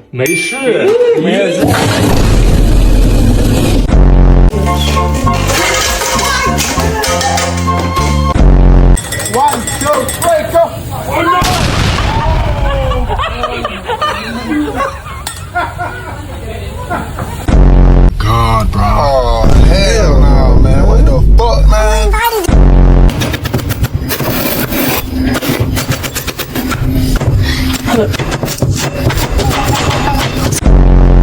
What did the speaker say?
没事，没事。One, two, three, go! Oh no! God, bro. Oh, hell no, man. What the fuck, man?